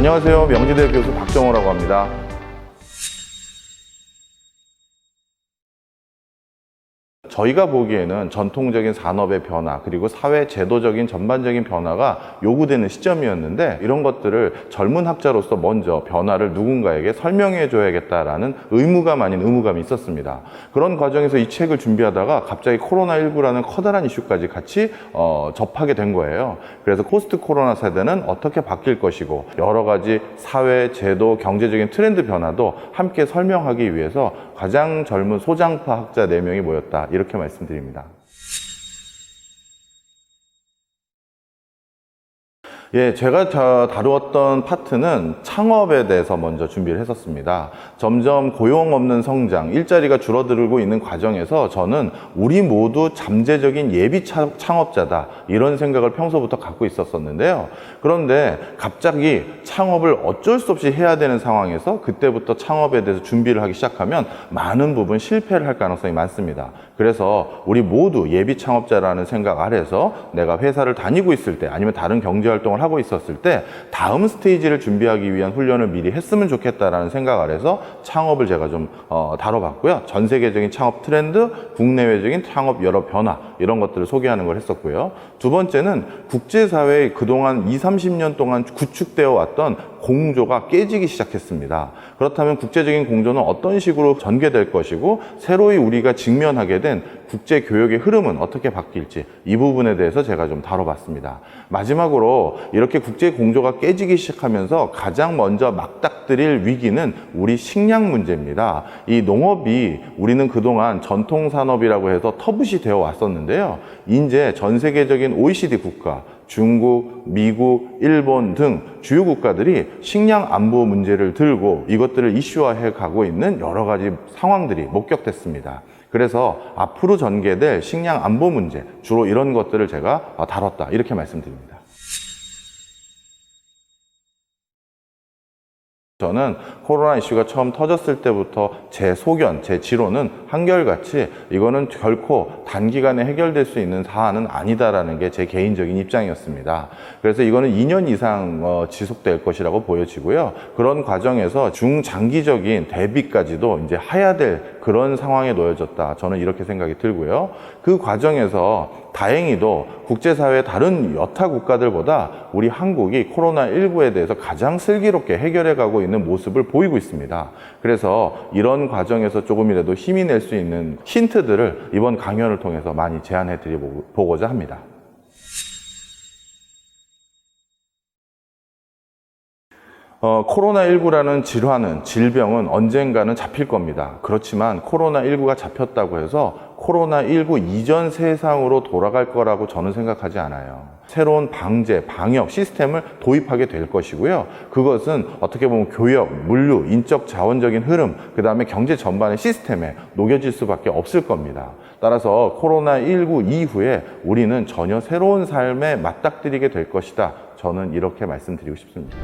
안녕하세요. 명지대 교수 박정호라고 합니다. 저희가 보기에는 전통적인 산업의 변화 그리고 사회 제도적인 전반적인 변화가 요구되는 시점이었는데, 이런 것들을 젊은 학자로서 먼저 변화를 누군가에게 설명해 줘야겠다라는 의무감 아닌 의무감이 있었습니다. 그런 과정에서 이 책을 준비하다가 갑자기 코로나19라는 커다란 이슈까지 같이 접하게 된 거예요. 그래서 포스트 코로나 세대는 어떻게 바뀔 것이고, 여러 가지 사회, 제도, 경제적인 트렌드 변화도 함께 설명하기 위해서 가장 젊은 소장파 학자 4명이 모였다, 이렇게 말씀드립니다. 예, 제가 다루었던 파트는 창업에 대해서 먼저 준비를 했었습니다. 점점 고용 없는 성장, 일자리가 줄어들고 있는 과정에서 저는 우리 모두 잠재적인 예비 창업자다, 이런 생각을 평소부터 갖고 있었었는데요. 그런데 갑자기 창업을 어쩔 수 없이 해야 되는 상황에서 그때부터 창업에 대해서 준비를 하기 시작하면 많은 부분 실패를 할 가능성이 많습니다. 그래서 우리 모두 예비 창업자라는 생각 아래서 내가 회사를 다니고 있을 때, 아니면 다른 경제활동을 하고 있었을 때 다음 스테이지를 준비하기 위한 훈련을 미리 했으면 좋겠다라는 생각 아래서 창업을 제가 좀 다뤄봤고요. 전 세계적인 창업 트렌드, 국내외적인 창업 여러 변화, 이런 것들을 소개하는 걸 했었고요. 두 번째는 국제사회에 그동안 20-30년 동안 구축되어 왔던 공조가 깨지기 시작했습니다. 그렇다면 국제적인 공조는 어떤 식으로 전개될 것이고, 새로이 우리가 직면하게 된 국제 교역의 흐름은 어떻게 바뀔지, 이 부분에 대해서 제가 좀 다뤄봤습니다. 마지막으로 이렇게 국제 공조가 깨지기 시작하면서 가장 먼저 맞닥뜨릴 위기는 우리 식량 문제입니다. 이 농업이 우리는 그동안 전통 산업이라고 해서 터부시 되어 왔었는데요. 이제 전 세계적인 OECD 국가, 중국, 미국, 일본 등 주요 국가들이 식량 안보 문제를 들고 이것들을 이슈화해 가고 있는 여러 가지 상황들이 목격됐습니다. 그래서 앞으로 전개될 식량 안보 문제, 주로 이런 것들을 제가 다뤘다, 이렇게 말씀드립니다. 저는 코로나 이슈가 처음 터졌을 때부터 제 소견, 제 지론은 한결같이 이거는 결코 단기간에 해결될 수 있는 사안은 아니다라는 게 제 개인적인 입장이었습니다. 그래서 이거는 2년 이상 지속될 것이라고 보여지고요. 그런 과정에서 중장기적인 대비까지도 이제 해야 될 그런 상황에 놓여졌다, 저는 이렇게 생각이 들고요. 그 과정에서 다행히도 국제사회의 다른 여타 국가들보다 우리 한국이 코로나19에 대해서 가장 슬기롭게 해결해 가고 있는 모습을 보이고 있습니다. 그래서 이런 과정에서 조금이라도 힘이 낼 수 있는 힌트들을 이번 강연을 통해서 많이 제안해 드려보고자 합니다. 코로나19라는 질환은, 질병은 언젠가는 잡힐 겁니다. 그렇지만 코로나19가 잡혔다고 해서 코로나19 이전 세상으로 돌아갈 거라고 저는 생각하지 않아요. 새로운 방제, 방역 시스템을 도입하게 될 것이고요. 그것은 어떻게 보면 교역, 물류, 인적 자원적인 흐름, 그 다음에 경제 전반의 시스템에 녹여질 수밖에 없을 겁니다. 따라서 코로나19 이후에 우리는 전혀 새로운 삶에 맞닥뜨리게 될 것이다, 저는 이렇게 말씀드리고 싶습니다.